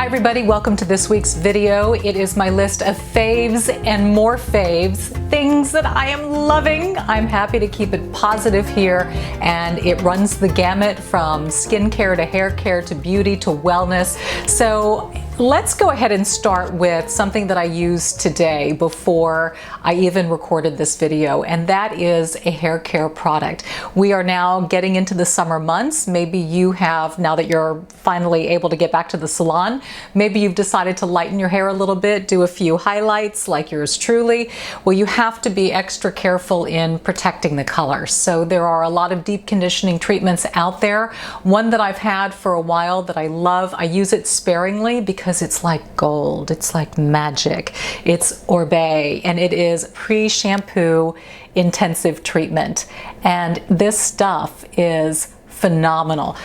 Hi everybody, welcome to this week's video. It is my list of faves and more faves, things that I am loving. I'm happy to keep it positive here, and it runs the gamut from skincare to hair care to beauty to wellness. So let's go ahead and start with something that I used today before I even recorded this video, and that is a hair care product. We are now getting into the summer months. Maybe you have, now that you're finally able to get back to the salon, maybe you've decided to lighten your hair a little bit, do a few highlights like yours truly. Well, you have to be extra careful in protecting the color. So there are a lot of deep conditioning treatments out there. One that I've had for a while that I love, I use it sparingly because it's like gold, it's like magic. It's Oribe, and it is pre-shampoo intensive treatment. And this stuff is phenomenal.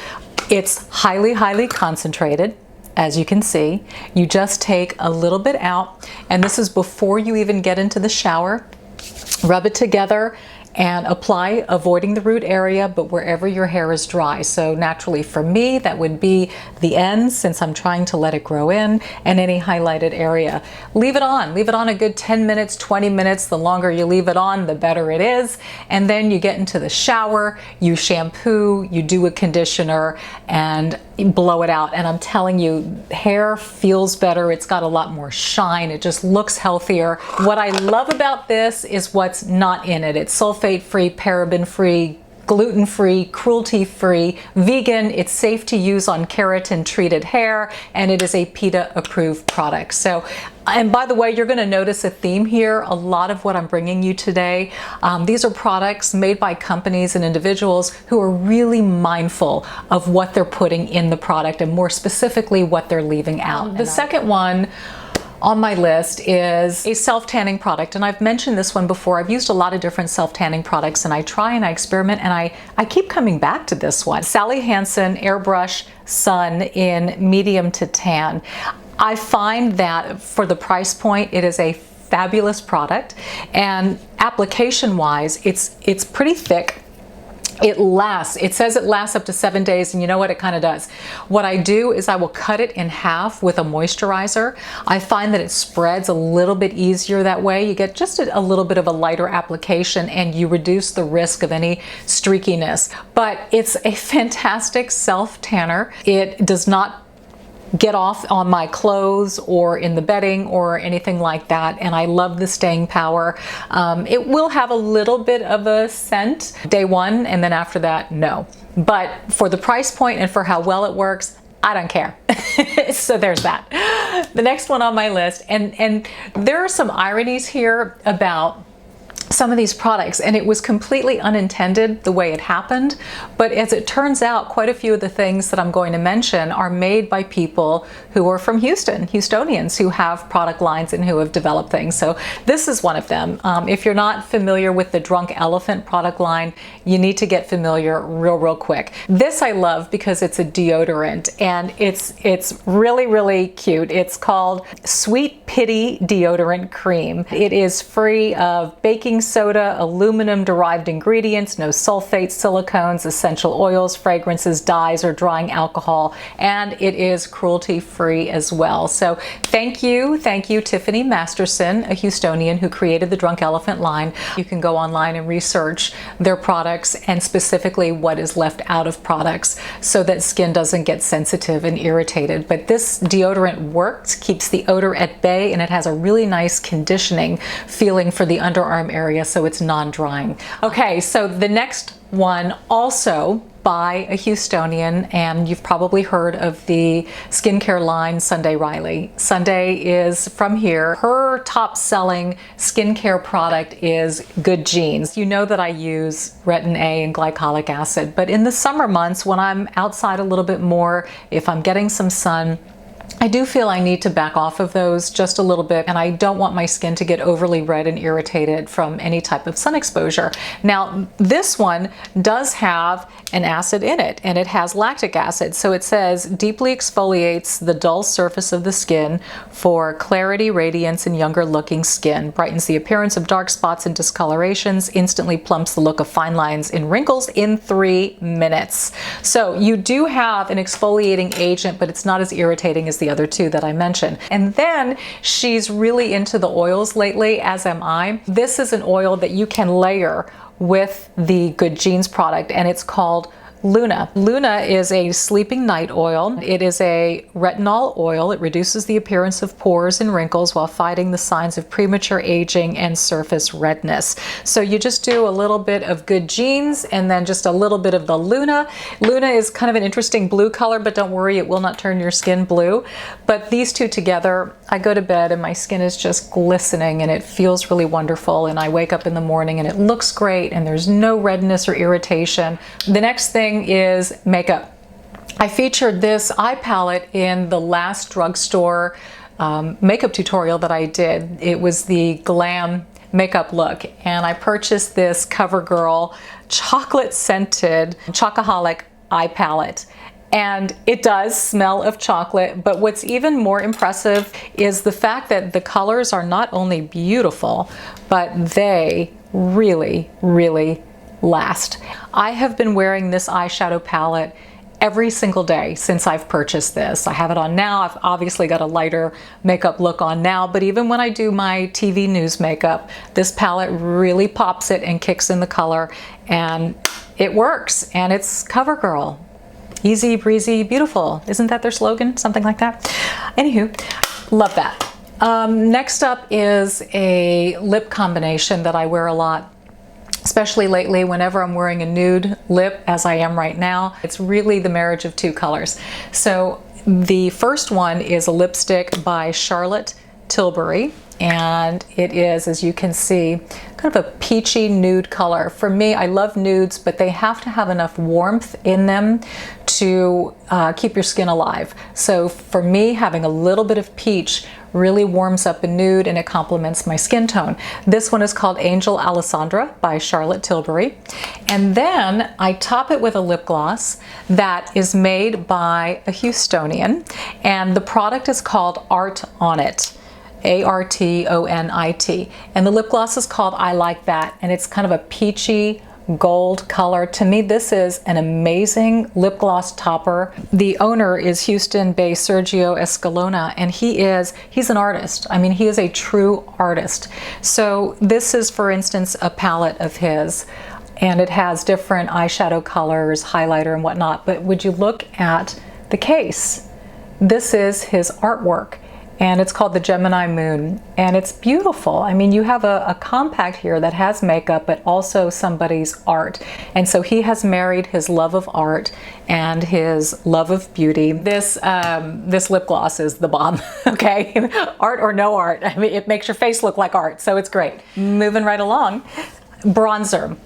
It's highly, highly concentrated. As you can see, you just take a little bit out, and this is before you even get into the shower. Rub it together and apply, avoiding the root area, but wherever your hair is dry. So naturally for me, that would be the ends, since I'm trying to let it grow in, and any highlighted area. Leave it on a good 10 minutes, 20 minutes. The longer you leave it on, the better it is. And then you get into the shower, you shampoo, you do a conditioner, and blow it out. And I'm telling you, hair feels better. It's got a lot more shine. It just looks healthier. What I love about this is what's not in it. It's sulfate-free, paraben-free, gluten-free, cruelty-free, vegan. It's safe to use on keratin-treated hair, and it is a PETA-approved product. So, and by the way, you're going to notice a theme here. A lot of what I'm bringing you today, these are products made by companies and individuals who are really mindful of what they're putting in the product, and more specifically, what they're leaving out. The second one on my list is a self-tanning product, and I've mentioned this one before. I've used a lot of different self-tanning products, and I try and I experiment, and I keep coming back to this one. Sally Hansen Airbrush Sun in medium to tan. I find that for the price point, it is a fabulous product, and application-wise, it's pretty thick. It lasts. It says it lasts up to 7 days, and you know what? It kind of does. What I do is I will cut it in half with a moisturizer. I find that it spreads a little bit easier that way. You get just a little bit of a lighter application, and you reduce the risk of any streakiness. But it's a fantastic self-tanner. It does not get off on my clothes or in the bedding or anything like that, and I love the staying power. It will have a little bit of a scent day one, and then after that, no. But for the price point and for how well it works, I don't care. So there's that. The next one on my list, and there are some ironies here about some of these products, and it was completely unintended the way it happened, but as it turns out, quite a few of the things that I'm going to mention are made by people who are from Houstonians who have product lines and who have developed things. So this is one of them. If you're not familiar with the Drunk Elephant product line, you need to get familiar real quick. This I love because it's a deodorant, and it's really cute. It's called Sweet Pitti Deodorant Cream. It is free of baking soda, aluminum derived ingredients, no sulfates, silicones, essential oils, fragrances, dyes, or drying alcohol, and it is cruelty free as well. So thank you Tiffany Masterson, a Houstonian who created the Drunk Elephant line. You can go online and research their products, and specifically what is left out of products, so that skin doesn't get sensitive and irritated. But this deodorant works, keeps the odor at bay, and it has a really nice conditioning feeling for the underarm area, so it's non-drying. Okay, so the next one, also by a Houstonian, and you've probably heard of the skincare line Sunday Riley. Sunday is from here. Her top selling skincare product is Good Genes. You know that I use retin A and glycolic acid, but in the summer months when I'm outside a little bit more, if I'm getting some sun, I do feel I need to back off of those just a little bit, and I don't want my skin to get overly red and irritated from any type of sun exposure. Now, this one does have an acid in it, and it has lactic acid. So it says deeply exfoliates the dull surface of the skin for clarity, radiance, and younger looking skin, brightens the appearance of dark spots and discolorations, instantly plumps the look of fine lines and wrinkles in 3 minutes. So you do have an exfoliating agent, but it's not as irritating as the the other two that I mentioned. And then she's really into the oils lately, as am I. This is an oil that you can layer with the Good Genes product, and it's called Luna. Luna is a sleeping night oil. It is a retinol oil. It reduces the appearance of pores and wrinkles while fighting the signs of premature aging and surface redness. So you just do a little bit of Good Genes and then just a little bit of the Luna. Luna is kind of an interesting blue color, but don't worry, it will not turn your skin blue. But these two together, I go to bed and my skin is just glistening and it feels really wonderful, and I wake up in the morning and it looks great and there's no redness or irritation. The next thing is makeup. I featured this eye palette in the last drugstore makeup tutorial that I did. It was the glam makeup look, and I purchased this Covergirl chocolate scented Chocoholic eye palette. And it does smell of chocolate, but what's even more impressive is the fact that the colors are not only beautiful, but they really, really last. I have been wearing this eyeshadow palette every single day since I've purchased this. I have it on now. I've obviously got a lighter makeup look on now, but even when I do my TV news makeup, this palette really pops it and kicks in the color, and it works, and it's Covergirl. Easy, breezy, beautiful. Isn't that their slogan? Something like that. Anywho, love that. Next up is a lip combination that I wear a lot, especially lately whenever I'm wearing a nude lip, as I am right now. It's really the marriage of two colors. So the first one is a lipstick by Charlotte Tilbury, and it is, as you can see, kind of a peachy nude color. For me, I love nudes, but they have to have enough warmth in them to keep your skin alive. So for me, having a little bit of peach really warms up a nude and it complements my skin tone. This one is called Angel Alessandra by Charlotte Tilbury. And then I top it with a lip gloss that is made by a Houstonian, and the product is called Art On It. A-R-T-O-N-I-T. And the lip gloss is called I Like That, and it's kind of a peachy gold color. To me, this is an amazing lip gloss topper. The owner is Houston-based Sergio Escalona, and he's an artist. I mean, he is a true artist. So this is, for instance, a palette of his, and it has different eyeshadow colors, highlighter and whatnot. But would you look at the case? This is his artwork, and it's called the Gemini Moon, and it's beautiful. I mean, you have a compact here that has makeup, but also somebody's art. And so he has married his love of art and his love of beauty. This lip gloss is the bomb, okay? Art or no art, I mean, it makes your face look like art, so it's great. Moving right along, bronzer.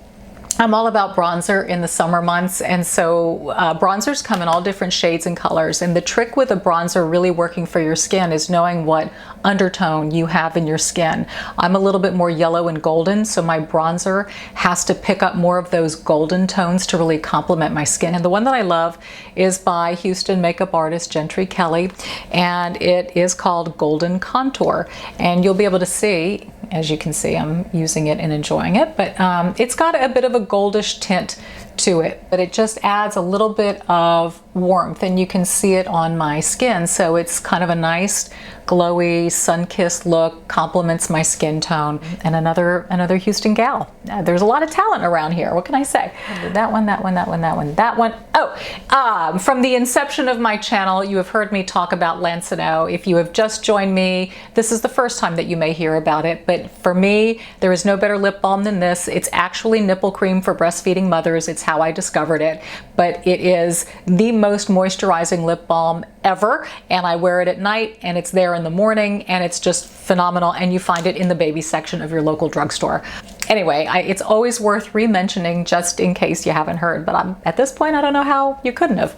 I'm all about bronzer in the summer months, and so bronzers come in all different shades and colors, and the trick with a bronzer really working for your skin is knowing what undertone you have in your skin. I'm a little bit more yellow and golden, so my bronzer has to pick up more of those golden tones to really complement my skin. And the one that I love is by Houston makeup artist Jentry Kelley, and it is called Golden Contour. And you'll be able to see, as you can see, I'm using it and enjoying it, but it's got a bit of a goldish tint to it, but it just adds a little bit of warmth, and you can see it on my skin. So it's kind of a nice glowy sun-kissed look, complements my skin tone. And another Houston gal. There's a lot of talent around here. What can I say? That one, that one, that one, that one, that one. Oh, from the inception of my channel, you have heard me talk about Lansinoh. If you have just joined me, this is the first time that you may hear about it, but for me, there is no better lip balm than this. It's actually nipple cream for breastfeeding mothers. It's how I discovered it, but it is the most moisturizing lip balm ever, and I wear it at night, and it's there in the morning, and it's just phenomenal, and you find it in the baby section of your local drugstore. Anyway, it's always worth re-mentioning just in case you haven't heard, but at this point, I don't know how you couldn't have.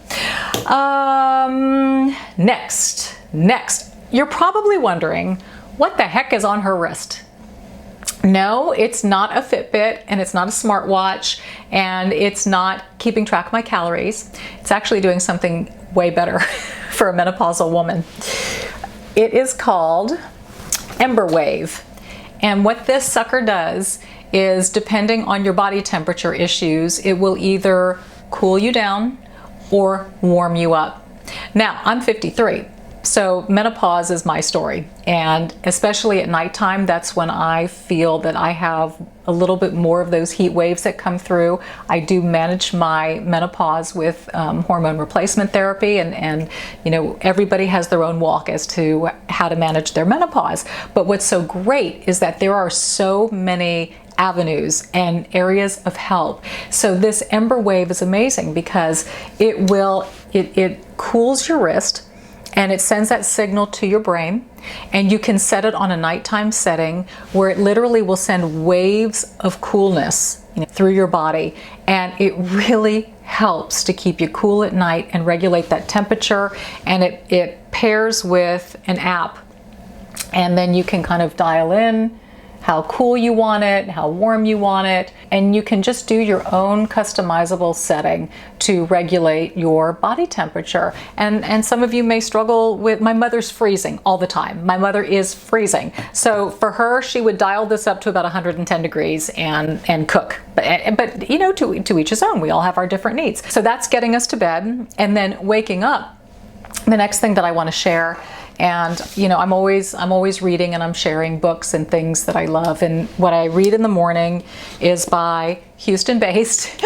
Next, you're probably wondering, what the heck is on her wrist? No, it's not a Fitbit, and it's not a smartwatch, and it's not keeping track of my calories. It's actually doing something way better for a menopausal woman. It is called Embr Wave. And what this sucker does is, depending on your body temperature issues, it will either cool you down or warm you up. Now, I'm 53. So menopause is my story, and especially at nighttime, that's when I feel that I have a little bit more of those heat waves that come through. I do manage my menopause with hormone replacement therapy, and you know, everybody has their own walk as to how to manage their menopause. But what's so great is that there are so many avenues and areas of help. So this Embr Wave is amazing because it cools your wrist, and it sends that signal to your brain, and you can set it on a nighttime setting where it literally will send waves of coolness, you know, through your body, and it really helps to keep you cool at night and regulate that temperature. And it pairs with an app, and then you can kind of dial in how cool you want it, how warm you want it, and you can just do your own customizable setting to regulate your body temperature. And some of you may struggle with, my mother's freezing all the time. My mother is freezing. So for her, she would dial this up to about 110 degrees and cook. But you know, to each his own. We all have our different needs. So that's getting us to bed, and then waking up. The next thing that I want to share, and you know, I'm always reading, and I'm sharing books and things that I love, and what I read in the morning is by Houston-based,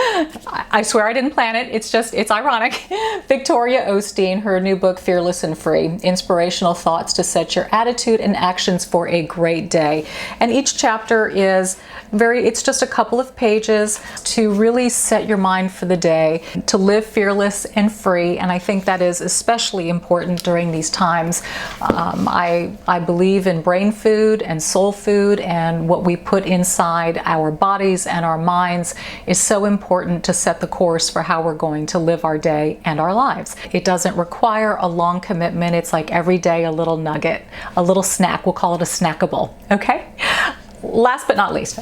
I swear I didn't plan it, it's ironic, Victoria Osteen, her new book, Fearless and Free, Inspirational Thoughts to Set Your Attitude and Actions for a Great Day. And each chapter is it's just a couple of pages to really set your mind for the day, to live fearless and free, and I think that is especially important during these times. I believe in brain food and soul food, and what we put inside our bodies and our minds is so important to set the course for how we're going to live our day and our lives. It doesn't require a long commitment. It's like every day a little nugget, a little snack. We'll call it a snackable, okay? Last but not least,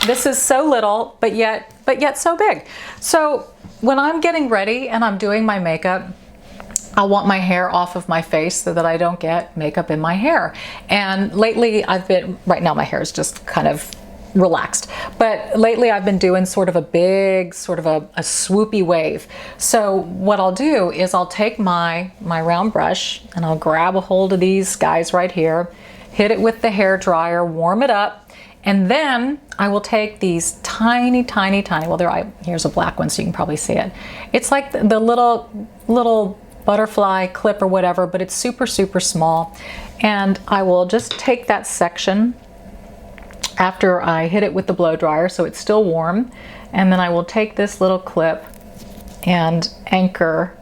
this is so little, but yet so big. So when I'm getting ready and I'm doing my makeup, I want my hair off of my face so that I don't get makeup in my hair. And lately right now my hair is just kind of relaxed, but lately I've been doing sort of a big, sort of a swoopy wave. So what I'll do is I'll take my round brush, and I'll grab a hold of these guys right here, hit it with the hair dryer, warm it up, and then I will take these tiny, well, here's a black one so you can probably see it. It's like the little butterfly clip or whatever, but it's super small. And I will just take that section after I hit it with the blow dryer so it's still warm, and then I will take this little clip and anchor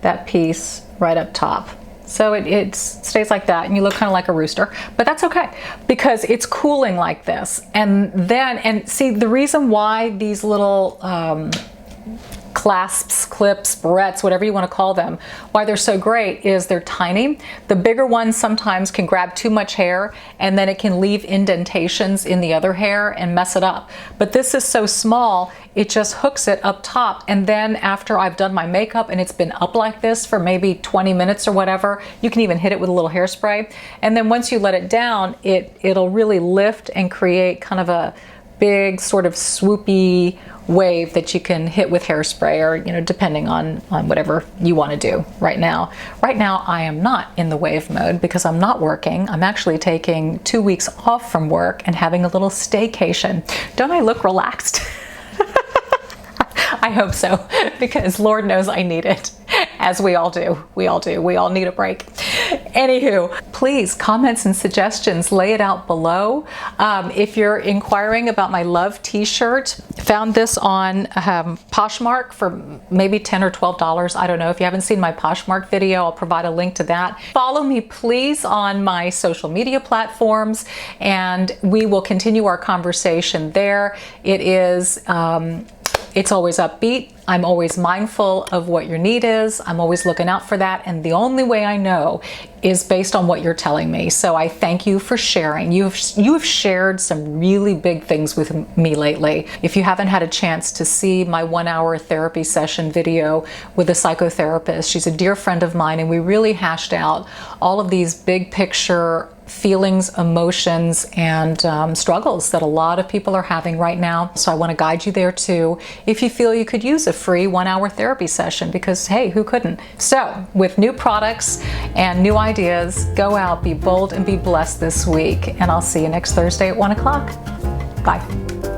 that piece right up top. So it stays like that, and you look kind of like a rooster, but that's okay because it's cooling like this. And see, the reason why these little clasps, clips, barrettes, whatever you want to call them, why they're so great is they're tiny. The bigger ones sometimes can grab too much hair, and then it can leave indentations in the other hair and mess it up. But this is so small, it just hooks it up top, and then after I've done my makeup and it's been up like this for maybe 20 minutes or whatever, you can even hit it with a little hairspray, and then once you let it down, it'll really lift and create kind of a big sort of swoopy wave that you can hit with hairspray, or you know, depending on whatever you want to do. Right now I am not in the wave mode because I'm not working. I'm actually taking 2 weeks off from work and having a little staycation. Don't I look relaxed? I hope so, because Lord knows I need it, as we all do. We all need a break. Anywho, please, comments and suggestions, lay it out below. If you're inquiring about my Love t-shirt, found this on Poshmark for maybe $10 or $12. I don't know. If you haven't seen my Poshmark video, I'll provide a link to that. Follow me, please, on my social media platforms, and we will continue our conversation there. It's always upbeat. I'm always mindful of what your need is. I'm always looking out for that. And the only way I know is based on what you're telling me. So I thank you for sharing. You have shared some really big things with me lately. If you haven't had a chance to see my 1-hour therapy session video with a psychotherapist, she's a dear friend of mine, and we really hashed out all of these big picture feelings, emotions, and struggles that a lot of people are having right now. So I want to guide you there too, if you feel you could use a free 1-hour therapy session, because hey, who couldn't? So with new products and new ideas, go out, be bold, and be blessed this week. And I'll see you next Thursday at 1 o'clock. Bye.